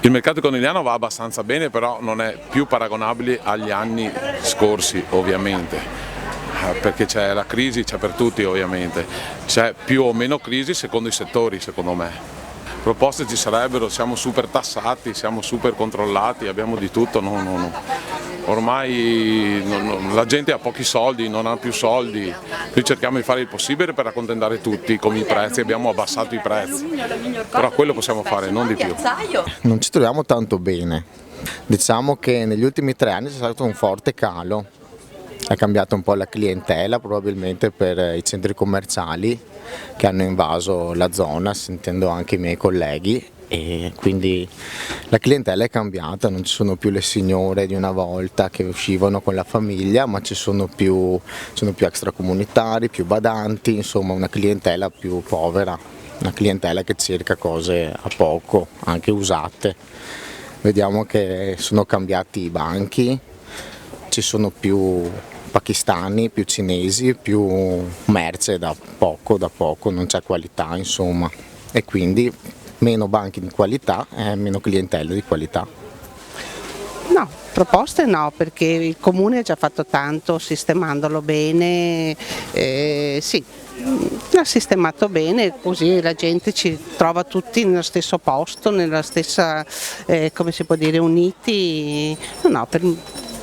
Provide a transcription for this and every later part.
Il mercato conegliano va abbastanza bene, però non è più paragonabile agli anni scorsi ovviamente, perché c'è la crisi, c'è per tutti ovviamente, c'è più o meno crisi secondo i settori secondo me. Proposte ci sarebbero, siamo super tassati, siamo super controllati, abbiamo di tutto, ormai la gente ha pochi soldi, non ha più soldi, noi cerchiamo di fare il possibile per accontentare tutti con i prezzi, abbiamo abbassato i prezzi, però quello possiamo fare, non di più. Non ci troviamo tanto bene, diciamo che negli ultimi 3 anni c'è stato un forte calo, è cambiata un po' la clientela probabilmente per i centri commerciali che hanno invaso la zona, sentendo anche i miei colleghi, e quindi la clientela è cambiata, non ci sono più le signore di una volta che uscivano con la famiglia, ma sono più extracomunitari, più badanti, insomma una clientela più povera, una clientela che cerca cose a poco, anche usate. Vediamo che sono cambiati i banchi, ci sono più pakistani, più cinesi, più merce da poco, non c'è qualità insomma, e quindi meno banchi di qualità e meno clientela di qualità. No, proposte no, perché il comune ha già fatto tanto sistemandolo bene, sì, l'ha sistemato bene, così la gente ci trova tutti nello stesso posto, nella stessa, come si può dire, uniti, no,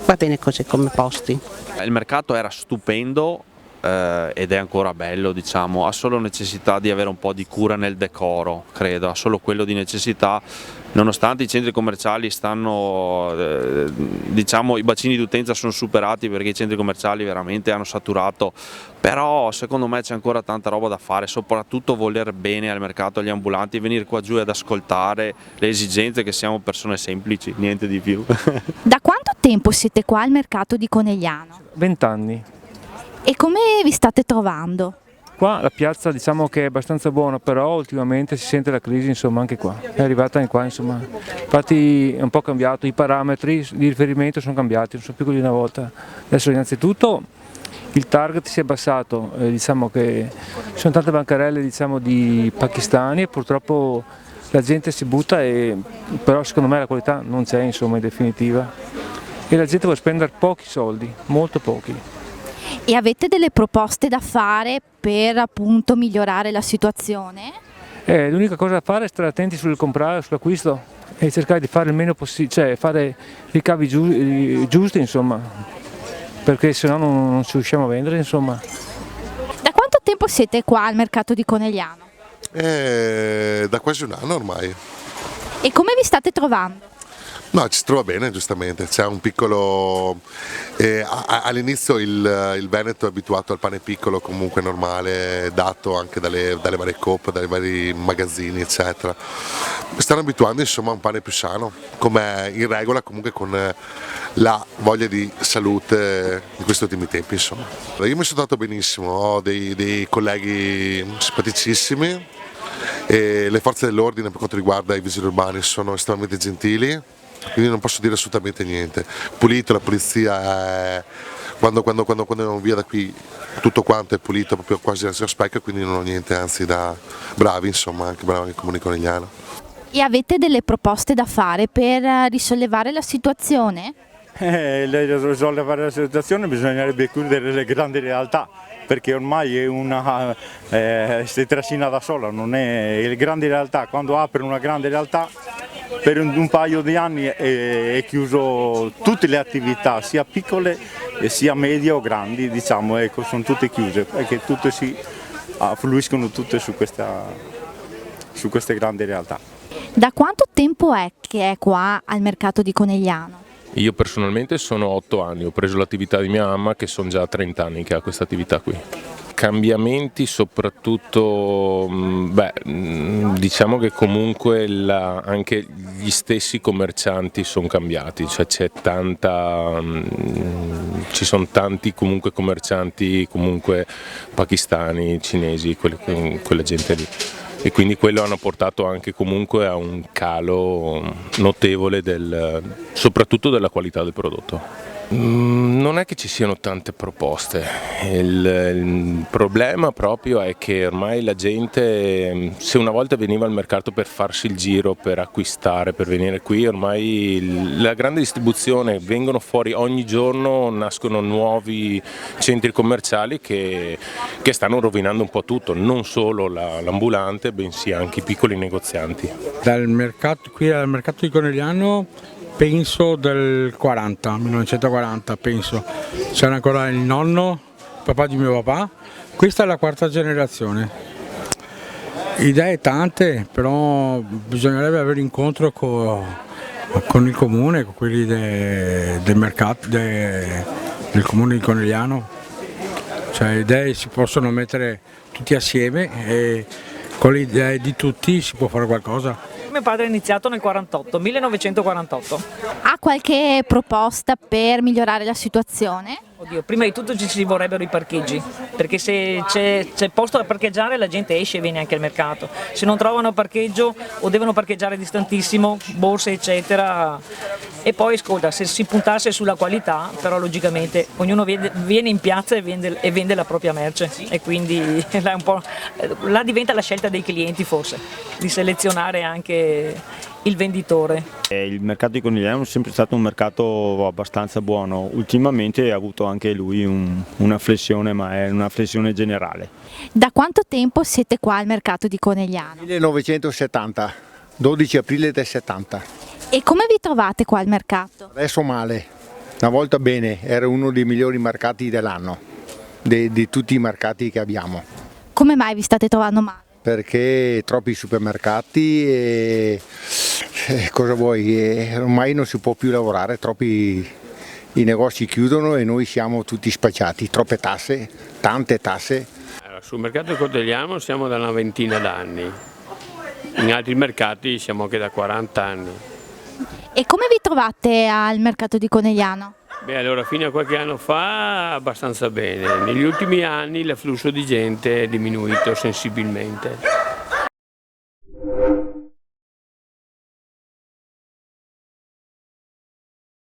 va bene così come posti. Il mercato era stupendo ed è ancora bello, diciamo, ha solo necessità di avere un po' di cura nel decoro, credo, ha solo quello di necessità, nonostante i centri commerciali stanno, diciamo, i bacini di utenza sono superati perché i centri commerciali veramente hanno saturato, però secondo me c'è ancora tanta roba da fare, soprattutto voler bene al mercato, agli ambulanti, venire qua giù ad ascoltare le esigenze, che siamo persone semplici, niente di più. Da quanto tempo siete qua al mercato di Conegliano? 20 anni. E come vi state trovando? Qua la piazza diciamo che è abbastanza buona, però ultimamente si sente la crisi, insomma, anche qua. È arrivata in qua, insomma. Infatti è un po' cambiato, i parametri di riferimento sono cambiati, non sono più quelli di una volta. Adesso innanzitutto il target si è abbassato, diciamo che ci sono tante bancarelle, diciamo, di pakistani e purtroppo la gente si butta, però secondo me la qualità non c'è, insomma, in definitiva. E la gente vuole spendere pochi soldi, molto pochi. E avete delle proposte da fare per appunto migliorare la situazione? L'unica cosa da fare è stare attenti sul comprare, sull'acquisto e cercare di fare il meno possibile, cioè fare ricavi giusti, insomma, perché se no non ci riusciamo a vendere, insomma. Da quanto tempo siete qua al mercato di Conegliano? Da quasi un anno ormai. E come vi state trovando? No, ci si trova bene, giustamente, c'è un piccolo, all'inizio il Veneto è abituato al pane piccolo, comunque normale, dato anche dalle varie coop, dai vari magazzini eccetera. Stanno abituando insomma a un pane più sano, come in regola comunque con la voglia di salute di questi ultimi tempi insomma. Io mi sono trovato benissimo, ho dei colleghi simpaticissimi e le forze dell'ordine per quanto riguarda i vigili urbani sono estremamente gentili. Quindi non posso dire assolutamente niente. Pulito, la polizia è, quando andiamo via da qui tutto quanto è pulito, proprio quasi al specchio, quindi non ho niente, anzi bravi insomma, anche bravi il comune Conegliano. E avete delle proposte da fare per risollevare la situazione? Per risollevare la situazione bisognerebbe chiudere le grandi realtà, perché ormai si trascina da sola, non è le grandi realtà, quando apre una grande realtà per un paio di anni è chiuso tutte le attività, sia piccole sia medie o grandi, diciamo, ecco, sono tutte chiuse, perché tutte affluiscono tutte su queste grandi realtà. Da quanto tempo è che è qua al mercato di Conegliano? Io personalmente sono 8 anni, ho preso l'attività di mia mamma che sono già 30 anni che ha questa attività qui. Cambiamenti soprattutto, diciamo che comunque anche gli stessi commercianti sono cambiati, cioè ci sono tanti comunque commercianti comunque pakistani, cinesi, quella gente lì. E quindi quello hanno portato anche comunque a un calo notevole soprattutto della qualità del prodotto. Non è che ci siano tante proposte, il problema proprio è che ormai la gente, se una volta veniva al mercato per farsi il giro, per acquistare, per venire qui, ormai la grande distribuzione, vengono fuori ogni giorno, nascono nuovi centri commerciali che stanno rovinando un po' tutto, non solo l'ambulante, bensì anche i piccoli negozianti. Qui al mercato di Conegliano penso del 1940 penso, c'era ancora il nonno, papà di mio papà, questa è la quarta generazione. Idee tante, però bisognerebbe avere incontro con il comune, con quelli del mercato del comune di Conegliano, cioè idee si possono mettere tutti assieme e con le idee di tutti si può fare qualcosa. Mio padre è iniziato nel 1948. Ha qualche proposta per migliorare la situazione? Oddio, prima di tutto ci vorrebbero i parcheggi, perché se c'è posto da parcheggiare la gente esce e viene anche al mercato. Se non trovano parcheggio o devono parcheggiare distantissimo, borse eccetera. E poi ascolta, se si puntasse sulla qualità, però logicamente ognuno viene in piazza e vende la propria merce e quindi là diventa la scelta dei clienti forse, di selezionare anche il venditore. Il mercato di Conegliano è sempre stato un mercato abbastanza buono, ultimamente ha avuto anche lui una flessione, ma è una flessione generale. Da quanto tempo siete qua al mercato di Conegliano? 1970, 12 aprile del 70. E come vi trovate qua al mercato? Adesso male, una volta bene, era uno dei migliori mercati dell'anno, di tutti i mercati che abbiamo. Come mai vi state trovando male? Perché troppi supermercati e cosa vuoi, ormai non si può più lavorare, troppi i negozi chiudono e noi siamo tutti spacciati, troppe tasse, tante tasse. Allora, sul mercato di Conegliano siamo da una ventina d'anni, in altri mercati siamo anche da 40 anni. E come vi trovate al mercato di Conegliano? Beh, allora fino a qualche anno fa abbastanza bene, negli ultimi anni l'afflusso di gente è diminuito sensibilmente.